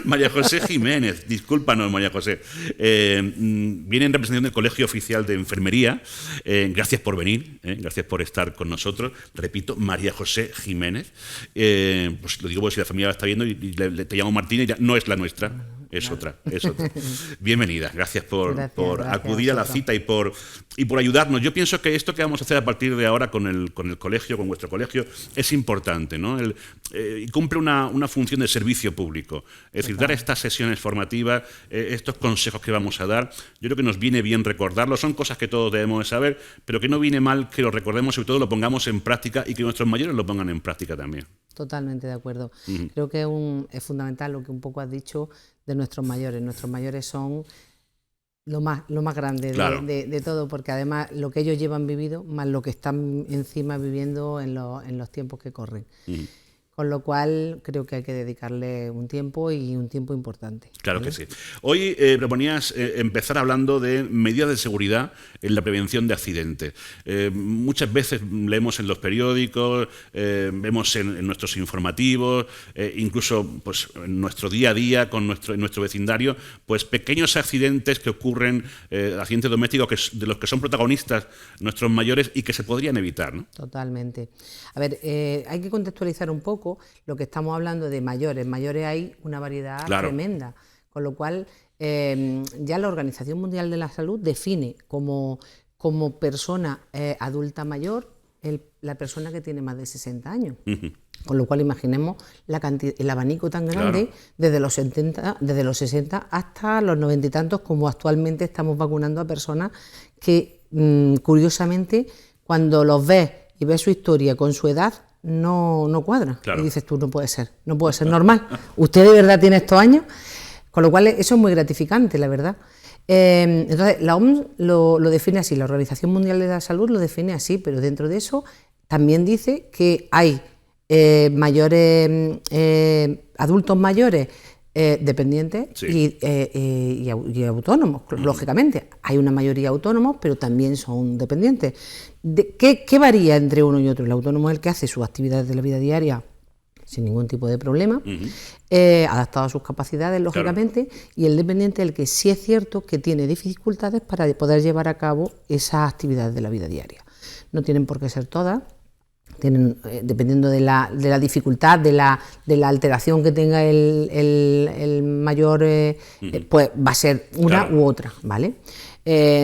María José Jiménez, discúlpanos, María José. Viene en representación del Colegio Oficial de Enfermería. Gracias por venir, gracias por estar con nosotros. Repito, María José Jiménez. Pues lo digo porque si la familia la está viendo y te llamo Martina y ya no es la nuestra. Es otra, es otra. Bienvenida, gracias por acudir a la cita y por ayudarnos. Yo pienso que esto que vamos a hacer a partir de ahora con el colegio, con vuestro colegio, es importante, ¿no? Y cumple una función de servicio público. Es decir, dar estas sesiones formativas, estos consejos que vamos a dar, yo creo que nos viene bien recordarlos. Son cosas que todos debemos de saber, pero que no viene mal que lo recordemos y sobre todo lo pongamos en práctica y que nuestros mayores lo pongan en práctica también. Totalmente de acuerdo. Creo que es fundamental lo que un poco has dicho de nuestros mayores. Nuestros mayores son lo más grande de todo, porque además lo que ellos llevan vivido, más lo que están encima viviendo en los tiempos que corren. Con lo cual creo que hay que dedicarle un tiempo y un tiempo importante. Claro, ¿vale? Que sí. Hoy proponías empezar hablando de medidas de seguridad en la prevención de accidentes. Muchas veces leemos en los periódicos, vemos en nuestros informativos, incluso pues, en nuestro día a día en nuestro vecindario, pues pequeños accidentes que ocurren, accidentes domésticos de los que son protagonistas nuestros mayores y que se podrían evitar, ¿no? Totalmente. A ver, hay que contextualizar un poco lo que estamos hablando de mayores. Mayores hay una variedad tremenda, con lo cual ya la Organización Mundial de la Salud define como persona adulta mayor la persona que tiene más de 60 años. Con lo cual imaginemos el abanico tan grande desde los 60 hasta los 90 y tantos, como actualmente estamos vacunando a personas que curiosamente cuando los ves y ves su historia con su edad no cuadra. Y dices tú, no puede ser normal. ¿Usted de verdad tiene estos años? Con lo cual eso es muy gratificante, la verdad. Entonces la OMS lo define así, la Organización Mundial de la Salud lo define así, pero dentro de eso también dice que hay adultos mayores dependientes y autónomos, lógicamente. Hay una mayoría autónomos, pero también son dependientes. ¿Qué varía entre uno y otro? El autónomo es el que hace sus actividades de la vida diaria sin ningún tipo de problema, adaptado a sus capacidades, lógicamente, y el dependiente es el que sí es cierto que tiene dificultades para poder llevar a cabo esas actividades de la vida diaria. No tienen por qué ser todas. Tienen, dependiendo de la dificultad, de la alteración que tenga el mayor, pues va a ser una u otra, ¿vale?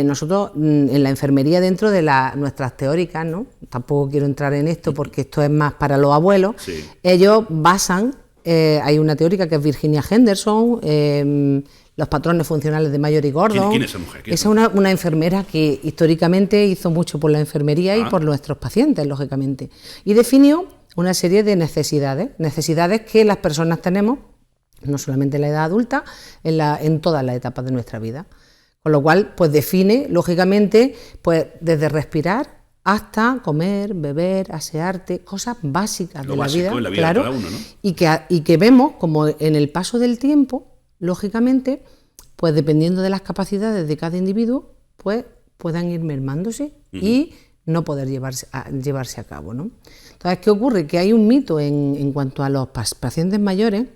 Nosotros en la enfermería, dentro de nuestras teóricas, ¿no? Tampoco quiero entrar en esto porque esto es más para los abuelos, ellos basan, hay una teórica que es Virginia Henderson, los patrones funcionales de Mayor y Gordon. ¿Quién es esa mujer? Es una enfermera que históricamente hizo mucho por la enfermería y por nuestros pacientes, lógicamente. Y definió una serie de necesidades que las personas tenemos, no solamente en la edad adulta, en todas las etapas de nuestra vida. Con lo cual, pues define, lógicamente, pues desde respirar hasta comer, beber, asearte, cosas básicas de la vida, en la vida de cada uno, ¿no? y que vemos como en el paso del tiempo, lógicamente, pues dependiendo de las capacidades de cada individuo, pues puedan ir mermándose y no poder llevarse a cabo, ¿no? Entonces, ¿qué ocurre? Que hay un mito en cuanto a los pacientes mayores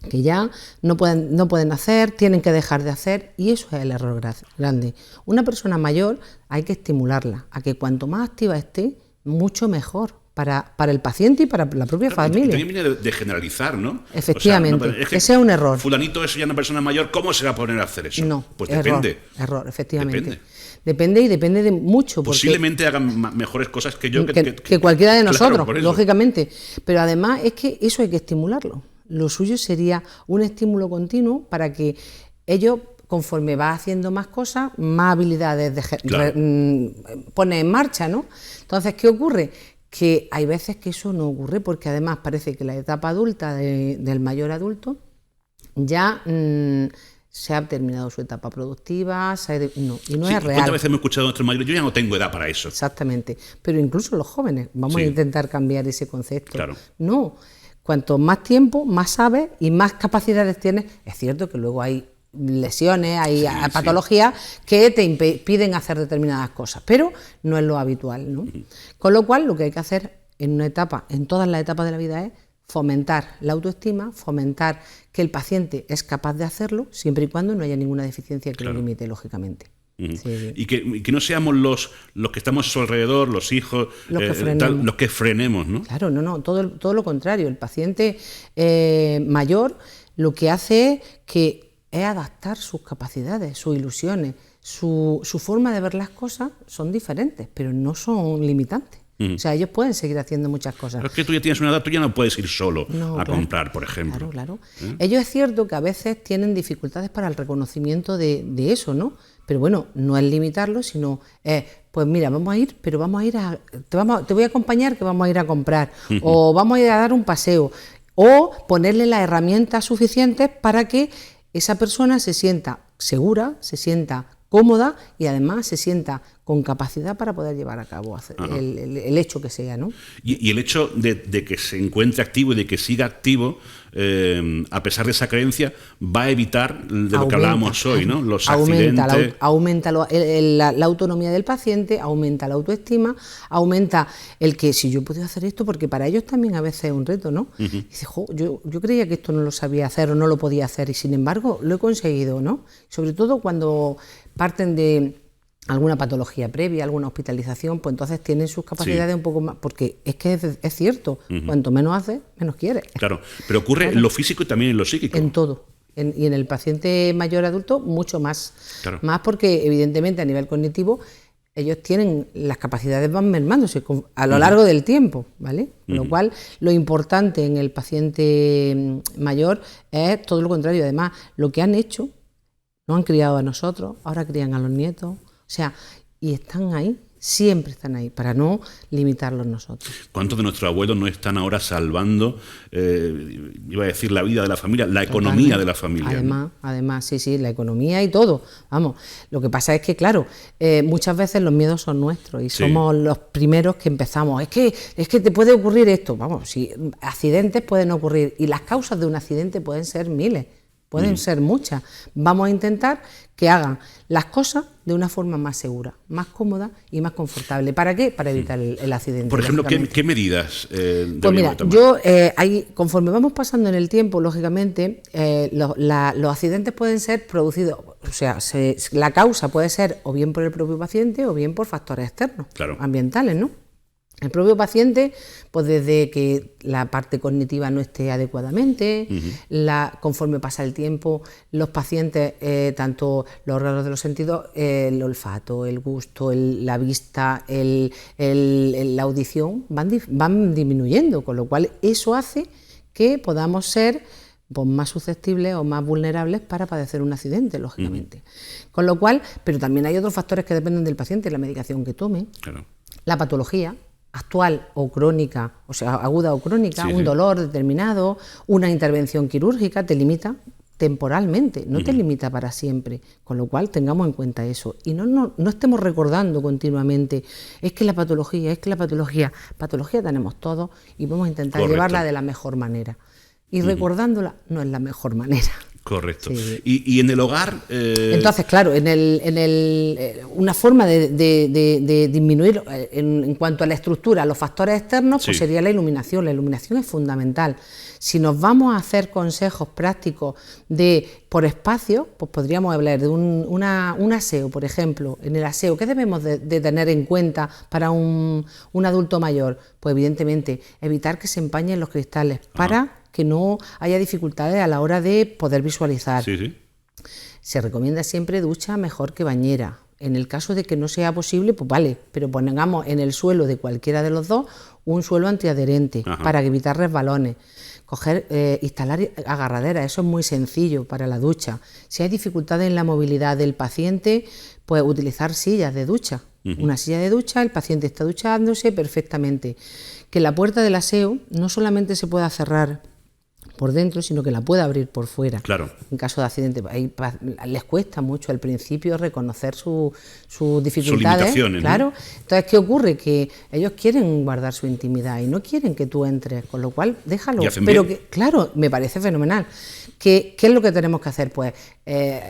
que ya no pueden hacer, tienen que dejar de hacer, y eso es el error grande. Una persona mayor hay que estimularla a que cuanto más activa esté, mucho mejor para el paciente y para la propia familia. También viene de generalizar, ¿no? Efectivamente, o sea, es que ese es un error. Fulanito es ya una persona mayor, ¿cómo se va a poner a hacer eso? No, pues depende. Error, efectivamente. Depende y depende de mucho. Posiblemente hagan mejores cosas que yo. Que cualquiera de nosotros, claro, lógicamente. Pero además es que eso hay que estimularlo. Lo suyo sería un estímulo continuo para que ellos, conforme va haciendo más cosas, más habilidades pone en marcha, ¿no? Entonces, ¿qué ocurre? Que hay veces que eso no ocurre, porque además parece que la etapa adulta del mayor adulto ya se ha terminado su etapa productiva, y no es real. ¿Cuántas veces hemos escuchado a nuestros mayores? Yo ya no tengo edad para eso. Exactamente, pero incluso los jóvenes, vamos a intentar cambiar ese concepto. Claro. No, cuanto más tiempo, más sabes y más capacidades tienes. Es cierto que luego hay lesiones, hay patologías que te impiden hacer determinadas cosas, pero no es lo habitual, ¿no? Con lo cual, lo que hay que hacer en todas las etapas de la vida es fomentar la autoestima, fomentar que el paciente es capaz de hacerlo, siempre y cuando no haya ninguna deficiencia que lo limite, lógicamente. Sí. Y que no seamos los que estamos a su alrededor, los hijos, los que frenemos, ¿no? Claro, no, todo lo contrario. El paciente mayor lo que hace es adaptar sus capacidades, sus ilusiones, su forma de ver las cosas son diferentes, pero no son limitantes. O sea, ellos pueden seguir haciendo muchas cosas. Pero es que tú ya tienes una edad, tú ya no puedes ir solo a comprar, por ejemplo. Claro. Ellos es cierto que a veces tienen dificultades para el reconocimiento de eso, ¿no? Pero bueno, no es limitarlo, sino pues mira, vamos a ir, pero vamos a ir te voy a acompañar que vamos a ir a comprar, o vamos a ir a dar un paseo, o ponerle las herramientas suficientes para que esa persona se sienta segura, se sienta cómoda y además se sienta con capacidad para poder llevar a cabo el hecho que sea, ¿no? Y el hecho de que se encuentre activo y de que siga activo, a pesar de esa creencia, va a evitar de lo que hablábamos hoy, ¿no? Los accidentes. Aumenta la autonomía del paciente, aumenta la autoestima, aumenta el que si yo he podido hacer esto, porque para ellos también a veces es un reto, ¿no? Dice, yo creía que esto no lo sabía hacer o no lo podía hacer y sin embargo lo he conseguido, ¿no? Sobre todo cuando parten de alguna patología previa, alguna hospitalización, pues entonces tienen sus capacidades un poco más, porque es que es cierto, cuanto menos haces, menos quieres. Claro, pero ocurre en lo físico y también en lo psíquico. En todo, y en el paciente mayor adulto mucho más. Claro. Más porque evidentemente a nivel cognitivo ellos tienen, las capacidades van mermándose a lo largo del tiempo, ¿vale? Con lo cual, lo importante en el paciente mayor es todo lo contrario. Además, lo que han hecho, nos han criado a nosotros, ahora crían a los nietos. O sea, y están ahí, siempre están ahí, para no limitarlos nosotros. ¿Cuántos de nuestros abuelos no están ahora salvando, iba a decir, la vida de la familia, la economía de la familia? Además, sí, la economía y todo. Vamos, lo que pasa es que, claro, muchas veces los miedos son nuestros y somos los primeros que empezamos. Es que te puede ocurrir esto. Vamos, si accidentes pueden ocurrir y las causas de un accidente pueden ser miles. Pueden ser muchas. Vamos a intentar que hagan las cosas de una forma más segura, más cómoda y más confortable. ¿Para qué? Para evitar el accidente. Por ejemplo, ¿qué medidas pues mira, conforme vamos pasando en el tiempo, lógicamente, los accidentes pueden ser producidos, o sea, la causa puede ser o bien por el propio paciente o bien por factores externos, ambientales, ¿no? El propio paciente, pues desde que la parte cognitiva no esté adecuadamente, conforme pasa el tiempo, los pacientes, tanto los órganos de los sentidos, el olfato, el gusto, la vista, la audición, van disminuyendo, con lo cual eso hace que podamos ser pues, más susceptibles o más vulnerables para padecer un accidente, lógicamente. Con lo cual, pero también hay otros factores que dependen del paciente, la medicación que tome, la patología actual o crónica, o sea, aguda o crónica, un dolor determinado, una intervención quirúrgica, te limita temporalmente, no te limita para siempre, con lo cual tengamos en cuenta eso y no estemos recordando continuamente, es que la patología tenemos todos y vamos a intentar llevarla de la mejor manera y recordándola no es la mejor manera. Correcto. Sí. ¿Y en el hogar? Entonces, claro, una forma de disminuir en cuanto a la estructura, los factores externos, pues sería la iluminación. La iluminación es fundamental. Si nos vamos a hacer consejos prácticos por espacio, pues podríamos hablar de un aseo, por ejemplo. En el aseo, ¿qué debemos de tener en cuenta para un adulto mayor? Pues evidentemente evitar que se empañen los cristales para que no haya dificultades a la hora de poder visualizar. Se recomienda siempre ducha mejor que bañera. En el caso de que no sea posible, pues vale, pero pongamos en el suelo de cualquiera de los dos un suelo antiadherente para evitar resbalones. Instalar agarraderas, eso es muy sencillo para la ducha. Si hay dificultades en la movilidad del paciente, pues utilizar sillas de ducha. Una silla de ducha, el paciente está duchándose perfectamente. Que la puerta del aseo no solamente se pueda cerrar por dentro, sino que la pueda abrir por fuera. Claro. En caso de accidente, les cuesta mucho al principio reconocer sus dificultades. Sus limitaciones, claro. ¿no? Entonces, ¿qué ocurre? Que ellos quieren guardar su intimidad y no quieren que tú entres, con lo cual déjalo. Pero claro, me parece fenomenal. ¿Qué es lo que tenemos que hacer? Pues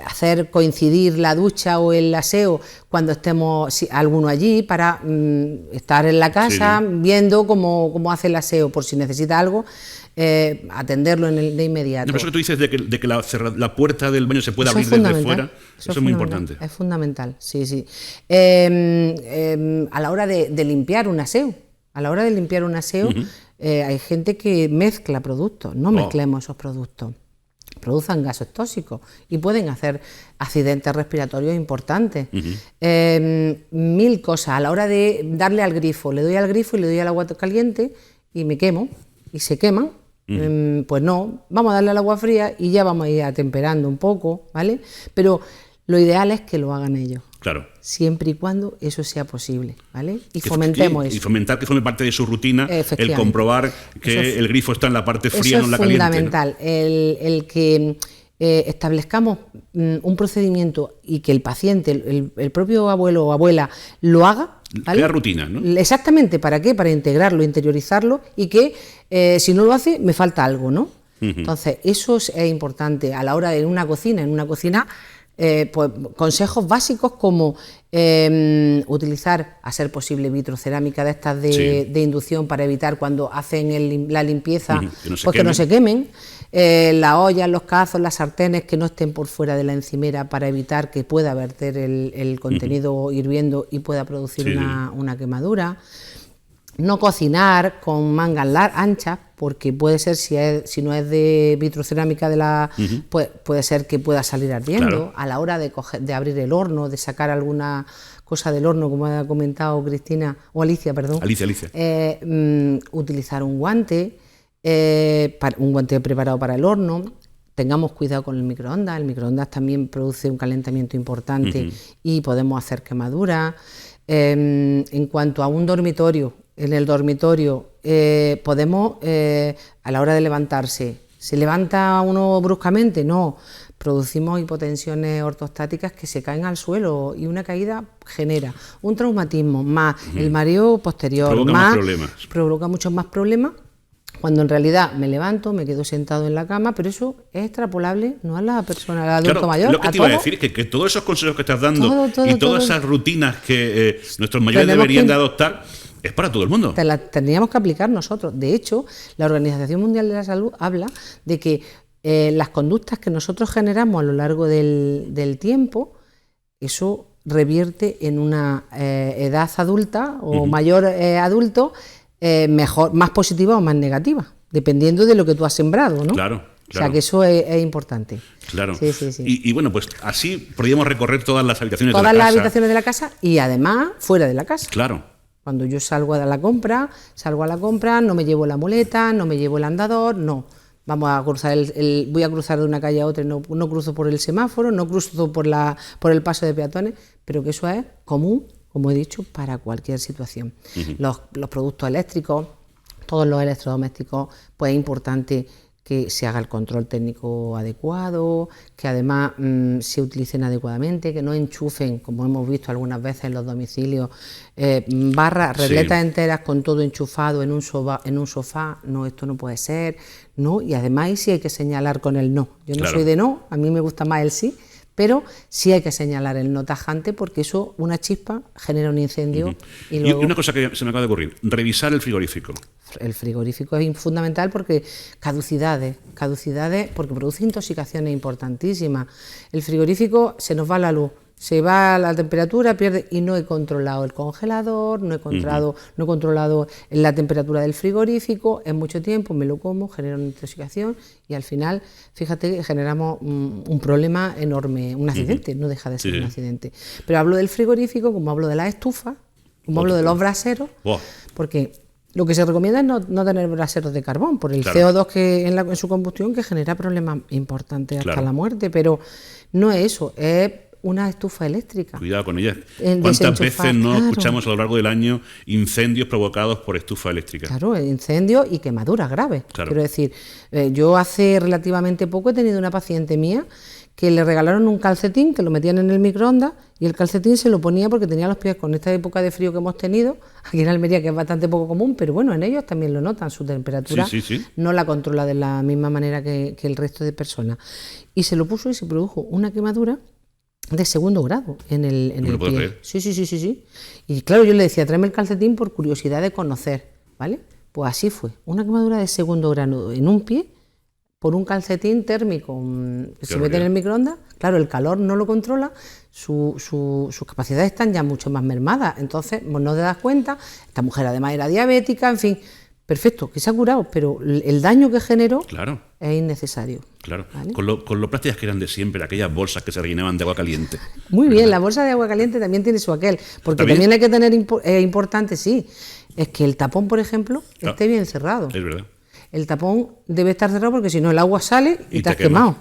hacer coincidir la ducha o el aseo cuando estemos alguno allí para estar en la casa viendo cómo hace el aseo por si necesita algo. atenderlo de inmediato. No, pero eso que tú dices de que la puerta del baño se puede abrir desde fuera, eso es muy importante. Es fundamental, sí, sí. A la hora de limpiar un aseo, hay gente que mezcla productos, no mezclemos esos productos. Producen gases tóxicos y pueden hacer accidentes respiratorios importantes. 1000 cosas. A la hora de darle al grifo, le doy al grifo y le doy al agua caliente y me quemo y se queman. Pues no, vamos a darle al agua fría y ya vamos a ir atemperando un poco, ¿vale? Pero lo ideal es que lo hagan ellos. Claro. Siempre y cuando eso sea posible, ¿vale? Y fomentemos eso. Y fomentar que forme parte de su rutina el comprobar que el grifo está en la parte fría, no en la caliente. Eso es fundamental, ¿no? El que establezcamos un procedimiento y que el paciente, el propio abuelo o abuela lo haga, ¿vale? Crea rutina, ¿no? Exactamente, ¿para qué? Para integrarlo, interiorizarlo y que si no lo hace, me falta algo, ¿no? Entonces, eso es importante a la hora de en una cocina, pues consejos básicos como utilizar, a ser posible, vitrocerámica de estas de inducción para evitar cuando hacen la limpieza, que no se quemen. Las ollas, los cazos, las sartenes que no estén por fuera de la encimera para evitar que pueda verter el contenido hirviendo y pueda producir una quemadura. No cocinar con mangas anchas, porque puede ser, si no es de vitrocerámica, puede ser que pueda salir ardiendo. Claro. A la hora de abrir el horno, de sacar alguna cosa del horno, como ha comentado Cristina, o Alicia, perdón. Alicia. Utilizar un guante preparado para el horno. Tengamos cuidado con el microondas también produce un calentamiento importante y podemos hacer quemaduras. En cuanto a un dormitorio, en el dormitorio podemos, a la hora de levantarse, ¿se levanta uno bruscamente? No, producimos hipotensiones ortostáticas que se caen al suelo y una caída genera un traumatismo, más el mareo posterior, provoca muchos más problemas. Cuando en realidad me levanto, me quedo sentado en la cama, pero eso es extrapolable no a la persona, al adulto mayor. Lo que te iba a decir, que todos esos consejos que estás dando todas esas rutinas que nuestros mayores deberían de adoptar, es para todo el mundo. Las tendríamos que aplicar nosotros. De hecho, la Organización Mundial de la Salud habla de que las conductas que nosotros generamos a lo largo del tiempo, eso revierte en una edad adulta o mayor adulto, mejor, más positiva o más negativa, dependiendo de lo que tú has sembrado, ¿no? Claro. O sea, que eso es importante. Claro. Sí. Y bueno, pues así podríamos recorrer todas las habitaciones de la casa. Todas las habitaciones de la casa y además fuera de la casa. Claro. Cuando yo salgo a la compra, no me llevo la muleta, no me llevo el andador, no. Vamos a cruzar voy a cruzar de una calle a otra, no cruzo por el semáforo, no cruzo por el paso de peatones, pero que eso es común, como he dicho, para cualquier situación. Los productos eléctricos, todos los electrodomésticos, pues es importante que se haga el control técnico adecuado, que además se utilicen adecuadamente, que no enchufen, como hemos visto algunas veces en los domicilios, regletas enteras con todo enchufado en un sofá. No, esto no puede ser, no, y además ahí sí hay que señalar con el no. Yo no soy de no, a mí me gusta más el sí, pero sí hay que señalar el no tajante, porque eso, una chispa, genera un incendio. Y luego, una cosa que se me acaba de ocurrir, revisar el frigorífico. El frigorífico es fundamental porque caducidades, porque produce intoxicaciones importantísimas. El frigorífico, se nos va la luz, se va la temperatura, pierde, y no he controlado el congelador, no he controlado la temperatura del frigorífico, en mucho tiempo me lo como, genera una intoxicación y al final, fíjate que generamos un problema enorme, un accidente, no deja de ser un accidente. Pero hablo del frigorífico, como hablo de la estufa, como hablo de los braseros, porque lo que se recomienda es no tener braseros de carbón, por el CO2 que en su combustión, que genera problemas importantes hasta la muerte, pero no es eso, es una estufa eléctrica. Cuidado con ella. ¿Cuántas veces no escuchamos a lo largo del año incendios provocados por estufa eléctrica? Claro, incendios y quemaduras graves. Quiero decir, yo hace relativamente poco he tenido una paciente mía que le regalaron un calcetín, que lo metían en el microondas, y el calcetín se lo ponía porque tenía los pies, con esta época de frío que hemos tenido, aquí en Almería, que es bastante poco común, pero bueno, en ellos también lo notan, su temperatura no la controla de la misma manera que el resto de personas. Y se lo puso y se produjo una quemadura de 2º grado en el pie. Sí. Y claro, yo le decía, tráeme el calcetín por curiosidad de conocer, ¿vale? Pues así fue, una quemadura de segundo grado en un pie por un calcetín térmico que se mete en el microondas. Claro, el calor no lo controla, sus capacidades están ya mucho más mermadas, entonces no te das cuenta. Esta mujer además era diabética, en fin, perfecto, que se ha curado, pero el daño que generó es innecesario. Claro, ¿vale? Con lo prácticas que eran de siempre, aquellas bolsas que se rellenaban de agua caliente. Muy bien, la bolsa de agua caliente también tiene su aquel, porque también hay que tener importante, sí, es que el tapón, por ejemplo, esté bien cerrado. Es verdad. El tapón debe estar cerrado porque si no el agua sale y te has quemado.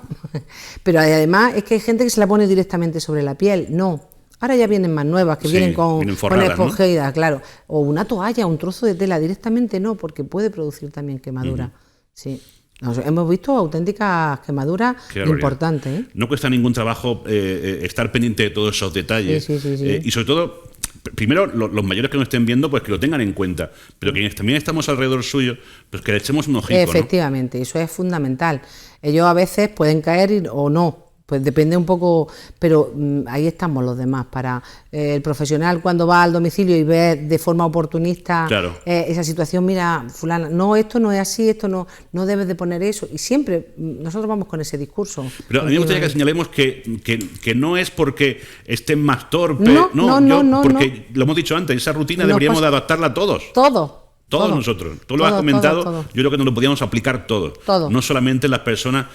Pero además es que hay gente que se la pone directamente sobre la piel. No, ahora ya vienen más nuevas, que vienen con esponjera, ¿no? Claro. O una toalla, un trozo de tela, directamente no, porque puede producir también quemadura. Sí. Hemos visto auténticas quemaduras importantes. No cuesta ningún trabajo estar pendiente de todos esos detalles. Sí. Y sobre todo, primero, los mayores que nos estén viendo, pues que lo tengan en cuenta. Pero quienes también estamos alrededor suyo, pues que le echemos un ojito. Efectivamente, ¿no? Eso es fundamental. Ellos a veces pueden caer o no. Pues depende un poco, pero ahí estamos los demás para el profesional cuando va al domicilio y ve de forma oportunista esa situación. Mira, fulana, no, esto no es así, esto no debes de poner eso, y siempre nosotros vamos con ese discurso. Pero a mí me gustaría que señalemos que no es porque estén más torpes, porque lo hemos dicho antes, esa rutina deberíamos de adaptarla a todos. Todos nosotros, tú lo has comentado, todo. Yo creo que nos lo podíamos aplicar todos. No solamente las personas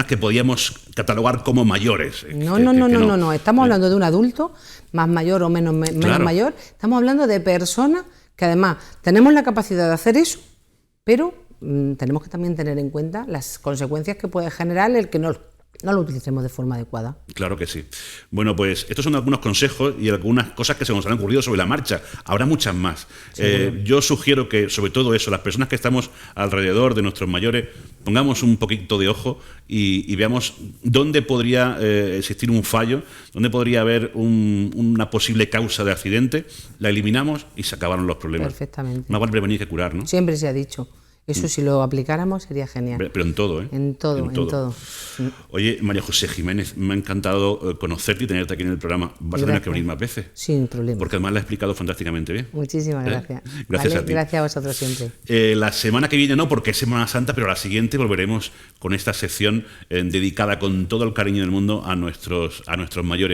que podíamos catalogar como mayores. No, estamos hablando de un adulto, más mayor o menos mayor, estamos hablando de personas que además tenemos la capacidad de hacer eso, pero tenemos que también tener en cuenta las consecuencias que puede generar el que no lo utilicemos de forma adecuada. Claro que sí. Bueno, pues estos son algunos consejos y algunas cosas que se nos han ocurrido sobre la marcha. Habrá muchas más. Yo sugiero que, sobre todo eso, las personas que estamos alrededor de nuestros mayores, pongamos un poquito de ojo y veamos dónde podría existir un fallo, dónde podría haber una posible causa de accidente, la eliminamos y se acabaron los problemas. Perfectamente. Más vale prevenir que curar, ¿no? Siempre se ha dicho. Eso si lo aplicáramos sería genial. Pero en todo, ¿eh? En todo. Oye, María José Jiménez, me ha encantado conocerte y tenerte aquí en el programa. Vas a tener que venir más veces. Sin problema. Porque además lo has explicado fantásticamente bien. Muchísimas gracias. Gracias a ti. Gracias a vosotros siempre. La semana que viene no, porque es Semana Santa, pero la siguiente volveremos con esta sección dedicada con todo el cariño del mundo a nuestros mayores.